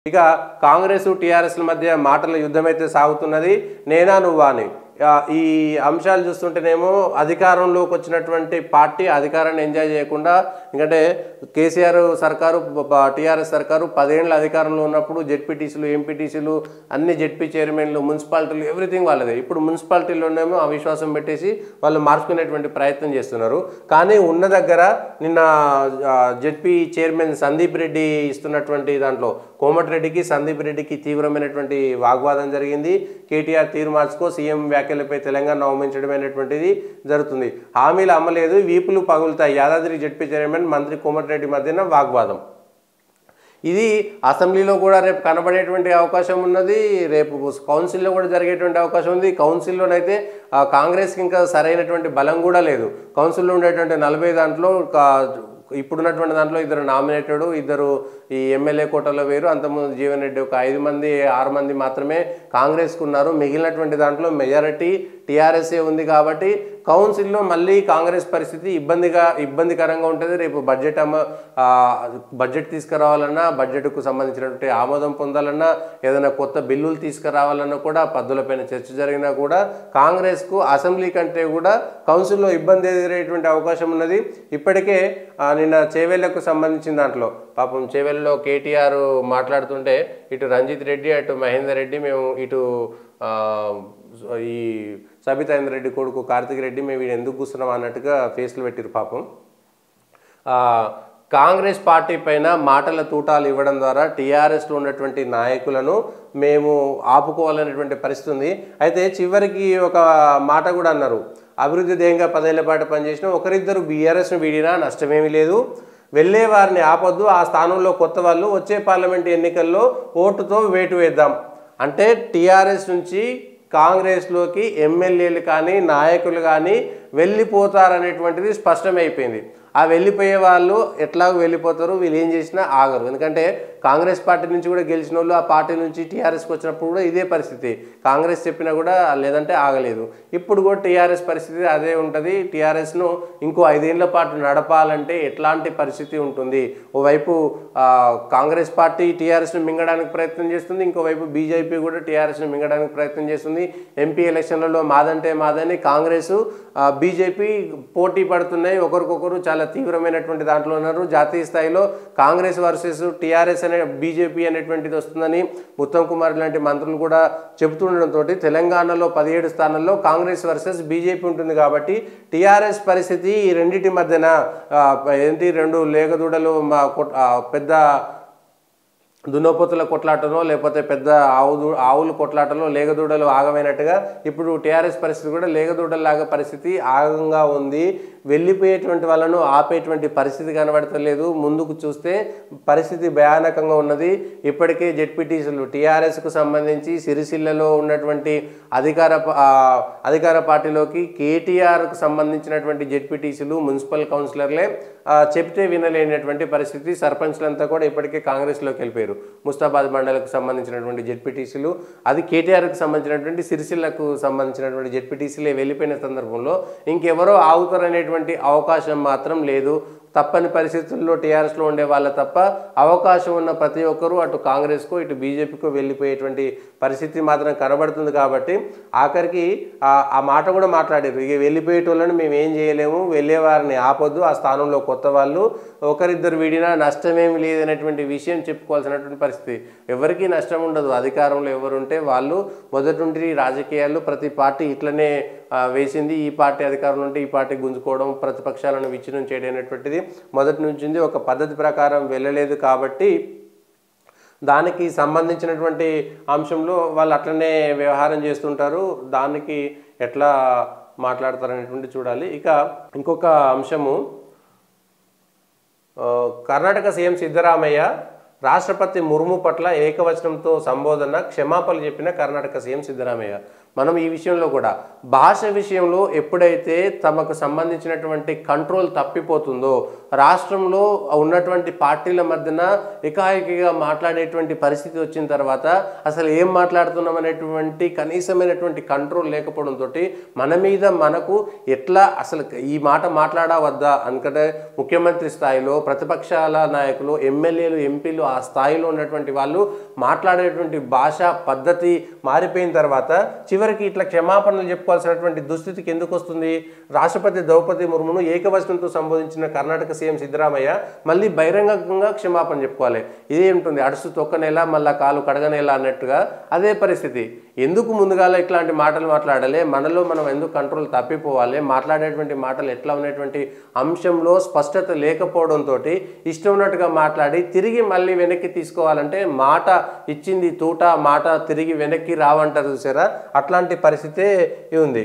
ఇక కాంగ్రెస్ టీఆర్ఎస్ మధ్య మాటల యుద్ధం అయితే సాగుతున్నది. నేనా నువ్వా అని ఈ అంశాలు చూస్తుంటేనేమో అధికారంలోకి వచ్చినటువంటి పార్టీ అధికారాన్ని ఎంజాయ్ చేయకుండా, ఎందుకంటే కేసీఆర్ సర్కారు టీఆర్ఎస్ సర్కారు 10 ఏళ్ళ అధికారంలో ఉన్నప్పుడు జెడ్పీటీసీలు ఎంపీటీసీలు అన్ని జెడ్పీ చైర్మన్లు మున్సిపాలిటీలు ఎవ్రీథింగ్ వాళ్ళదే. ఇప్పుడు మున్సిపాలిటీలోనేమో అవిశ్వాసం పెట్టేసి వాళ్ళు మార్చుకునేటువంటి ప్రయత్నం చేస్తున్నారు. కానీ ఉన్న దగ్గర నిన్న జెడ్పీ చైర్మన్ సందీప్ రెడ్డి ఇస్తున్నటువంటి దాంట్లో కోమటిరెడ్డికి సందీప్ రెడ్డికి తీవ్రమైనటువంటి వాగ్వాదం జరిగింది. కేటీఆర్ తీరు మార్చుకో, సీఎం వ్యాఖ్యలపై తెలంగాణ అవమానించడమైనటువంటిది జరుగుతుంది. హామీలు అమ్మలేదు, వీపులు పగులుతాయి. యాదాద్రి జెడ్పీ చైర్మన్ మంత్రి కోమటిరెడ్డి మధ్యన వాగ్వాదం. ఇది అసెంబ్లీలో కూడా రేపు కనబడేటువంటి అవకాశం ఉన్నది. రేపు కౌన్సిల్లో కూడా జరిగేటువంటి అవకాశం ఉంది. కౌన్సిల్లోనైతే కాంగ్రెస్కి ఇంకా సరైనటువంటి బలం కూడా లేదు. కౌన్సిల్లో ఉండేటువంటి 40 దాంట్లో ఇప్పుడున్నటువంటి దాంట్లో 2 నామినేటెడ్, 2 ఈ ఎమ్మెల్యే కోటలో వేరు. అంతకుముందు జీవన్ రెడ్డి ఒక 5 మంది 6 మంది మాత్రమే కాంగ్రెస్కు ఉన్నారు. మిగిలినటువంటి దాంట్లో మెజారిటీ టీఆర్ఎస్ఏ ఉంది. కాబట్టి కౌన్సిల్లో మళ్ళీ కాంగ్రెస్ పరిస్థితి ఇబ్బందికరంగా ఉంటుంది. రేపు బడ్జెట్ తీసుకురావాలన్నా, బడ్జెట్కు సంబంధించినటువంటి ఆమోదం పొందాలన్నా, ఏదైనా కొత్త బిల్లులు తీసుకురావాలన్నా కూడా పద్దులపైన చర్చ జరిగినా కూడా కాంగ్రెస్కు అసెంబ్లీ కంటే కూడా కౌన్సిల్లో ఇబ్బంది ఎదురయ్యేటువంటి అవకాశం ఉన్నది. ఇప్పటికే నిన్న చేవెళ్లకు సంబంధించిన దాంట్లో పాపం చేవెళ్ళలో కేటీఆర్ మాట్లాడుతుంటే ఇటు రంజిత్ రెడ్డి అటు మహేందర్ రెడ్డి మేము ఇటు ఈ సబితాయింద్ర రెడ్డి కొడుకు కార్తిక్ రెడ్డి మేము వీడు ఎందుకు కూర్చున్నాం అన్నట్టుగా ఫేస్లు పెట్టిరు పాపం. కాంగ్రెస్ పార్టీ పైన మాటల తూటాలు ఇవ్వడం ద్వారా టీఆర్ఎస్లో ఉన్నటువంటి నాయకులను మేము ఆపుకోవాలనేటువంటి పరిస్థితి ఉంది. అయితే చివరికి ఒక మాట కూడా అన్నారు, అభివృద్ధి ధ్యేయంగా 10 ఏళ్ల పాటు పనిచేసిన ఒకరిద్దరు బీఆర్ఎస్ను వీడినా నష్టమేమీ లేదు, వెళ్ళే వారిని ఆపొద్దు, ఆ స్థానంలో కొత్త వాళ్ళు వచ్చే పార్లమెంట్ ఎన్నికల్లో ఓటుతో వేటు వేద్దాం. అంటే టీఆర్ఎస్ నుంచి కాంగ్రెస్లోకి ఎమ్మెల్యేలు కానీ నాయకులు కానీ వెళ్ళిపోతారనేటువంటిది స్పష్టమైపోయింది. ఆ వెళ్ళిపోయే వాళ్ళు ఎట్లాగో వెళ్ళిపోతారు, వీళ్ళు ఏం చేసినా ఆగరు. ఎందుకంటే కాంగ్రెస్ పార్టీ నుంచి కూడా గెలిచిన వాళ్ళు ఆ పార్టీ నుంచి టీఆర్ఎస్కి వచ్చినప్పుడు కూడా ఇదే పరిస్థితి. కాంగ్రెస్ చెప్పినా కూడా లేదంటే ఆగలేదు. ఇప్పుడు కూడా టీఆర్ఎస్ పరిస్థితి అదే ఉంటుంది. టీఆర్ఎస్ను ఇంకో 5 ఏళ్ల పాటు నడపాలంటే ఎట్లాంటి పరిస్థితి ఉంటుంది? ఓవైపు కాంగ్రెస్ పార్టీ టీఆర్ఎస్ను మింగడానికి ప్రయత్నం చేస్తుంది, ఇంకోవైపు బీజేపీ కూడా టీఆర్ఎస్ను మింగడానికి ప్రయత్నం చేస్తుంది. ఎంపీ ఎలక్షన్లలో మాదంటే మాదని కాంగ్రెస్ బీజేపీ పోటీ పడుతున్నాయి, ఒకరికొకరు చాలా తీవ్రమైనటువంటి దాంట్లో ఉన్నారు. జాతీయ స్థాయిలో కాంగ్రెస్ వర్సెస్ టీఆర్ఎస్ అనే బీజేపీ అనేటువంటిది వస్తుందని ఉత్తమ్ కుమార్ లాంటి మంత్రులు కూడా చెబుతుండడంతో తెలంగాణలో 17 స్థానాల్లో కాంగ్రెస్ వర్సెస్ బీజేపీ ఉంటుంది. కాబట్టి టీఆర్ఎస్ పరిస్థితి ఈ రెండింటి మధ్యన ఏంటి 2 లేగదూడలు పెద్ద దున్నపోతుల కొట్లాటనో లేకపోతే పెద్ద ఆవులు కొట్లాటలో లేగదూడలు ఆగమైనట్టుగా ఇప్పుడు టీఆర్ఎస్ పరిస్థితి కూడా లేగదూడలాగా పరిస్థితి ఆగంగా ఉంది. వెళ్ళిపోయేటువంటి వాళ్ళను ఆపేటువంటి పరిస్థితి కనబడతలేదు. ముందుకు చూస్తే పరిస్థితి భయానకంగా ఉన్నది. ఇప్పటికే జెడ్పీటీసీలు టీఆర్ఎస్కు సంబంధించి సిరిసిల్లలో ఉన్నటువంటి అధికార పార్టీలోకి కేటీఆర్కు సంబంధించినటువంటి జెడ్పీటీసీలు మున్సిపల్ కౌన్సిలర్లే చెప్తే వినలేనటువంటి పరిస్థితి. సర్పంచ్లంతా కూడా ఇప్పటికే కాంగ్రెస్లోకి వెళ్ళిపోయారు. ముస్తాబాద్ మండలకు సంబంధించినటువంటి జెడ్పీటీసీలు, అది కేటీఆర్కి సంబంధించినటువంటి సిరిసిల్లకు సంబంధించినటువంటి జెడ్పీటీసీలే వెళ్ళిపోయిన సందర్భంలో ఇంకెవరో ఆగుతారనేటువంటి అవకాశం మాత్రం లేదు. తప్పని పరిస్థితుల్లో టీఆర్ఎస్లో ఉండే వాళ్ళ తప్ప అవకాశం ఉన్న ప్రతి ఒక్కరూ అటు కాంగ్రెస్కు ఇటు బీజేపీకు వెళ్ళిపోయేటువంటి పరిస్థితి మాత్రం కనబడుతుంది. కాబట్టి ఆఖరికి ఆ మాట కూడా మాట్లాడారు, ఇక వెళ్ళిపోయేటోళ్ళని మేము ఏం చేయలేము, వెళ్ళేవారిని ఆపొద్దు, ఆ స్థానంలో కొత్త వాళ్ళు ఒకరిద్దరు వీడినా నష్టమేమి లేదనేటువంటి విషయం చెప్పుకోవాల్సినటువంటి పరిస్థితి. ఎవరికీ నష్టం ఉండదు. అధికారంలో ఎవరుంటే వాళ్ళు మొదటి నుండి రాజకీయాల్లో ప్రతి పార్టీ ఇట్లనే వేసింది. ఈ పార్టీ అధికారంలో ఉంటే ఈ పార్టీ గుంజుకోవడం, ప్రతిపక్షాలను విచ్ఛిన్నం చేయడం అనేటువంటిది మొదటి నుంచి ఒక పద్ధతి ప్రకారం వెళ్ళలేదు. కాబట్టి దానికి సంబంధించినటువంటి అంశంలో వాళ్ళు అట్లనే వ్యవహారం చేస్తుంటారు. దానికి ఎట్లా మాట్లాడతారనేటువంటి చూడాలి. ఇక ఇంకొక అంశము, కర్ణాటక సీఎం సిద్ధరామయ్య రాష్ట్రపతి ముర్ము పట్ల ఏకవచనంతో సంబోధన క్షమాపణలు చెప్పిన కర్ణాటక సీఎం సిద్ధరామయ్య. మనం ఈ విషయంలో కూడా భాష విషయంలో ఎప్పుడైతే తమకు సంబంధించినటువంటి కంట్రోల్ తప్పిపోతుందో, రాష్ట్రంలో ఉన్నటువంటి పార్టీల మధ్యన ఏకాఏకిగా మాట్లాడేటువంటి పరిస్థితి వచ్చిన తర్వాత అసలు ఏం మాట్లాడుతున్నాం అనేటువంటి కనీసమైనటువంటి కంట్రోల్ లేకపోవడంతో మన మీద మనకు ఎట్లా అసలు ఈ మాట మాట్లాడవద్దా అనుకుంటే ముఖ్యమంత్రి స్థాయిలో ప్రతిపక్షాల నాయకులు, ఎమ్మెల్యేలు, ఎంపీలు ఆ స్థాయిలో ఉన్నటువంటి వాళ్ళు మాట్లాడేటువంటి భాష పద్ధతి మారిపోయిన తర్వాత చివరికి ఇట్లా క్షమాపణలు చెప్పుకోవాల్సినటువంటి దుస్థితికి ఎందుకు వస్తుంది? రాష్ట్రపతి ద్రౌపది ముర్మును ఏకవచనంతో సంబోధించిన కర్ణాటక సీఎం సిద్ధరామయ్య మళ్ళీ బహిరంగంగా క్షమాపణ చెప్పుకోవాలి. ఇదేంటుంది అడుసు తొక్కనేలా మళ్ళా కాలు కడగనేలా అన్నట్టుగా అదే పరిస్థితి. ఎందుకు ముందుగాల ఇట్లాంటి మాటలు మాట్లాడాలి? మనలో మనం ఎందుకు కంట్రోల్ తప్పిపోవాలి? మాట్లాడేటువంటి మాటలు ఎట్లా ఉన్నటువంటి అంశంలో స్పష్టత లేకపోవడంతో ఇష్టం ఉన్నట్టుగా మాట్లాడి తిరిగి మళ్ళీ వెనక్కి తీసుకోవాలంటే మాట ఇచ్చింది తూట, మాట తిరిగి వెనక్కి రావంటారు చూసారా, అట్లాంటి పరిస్థితే ఉంది.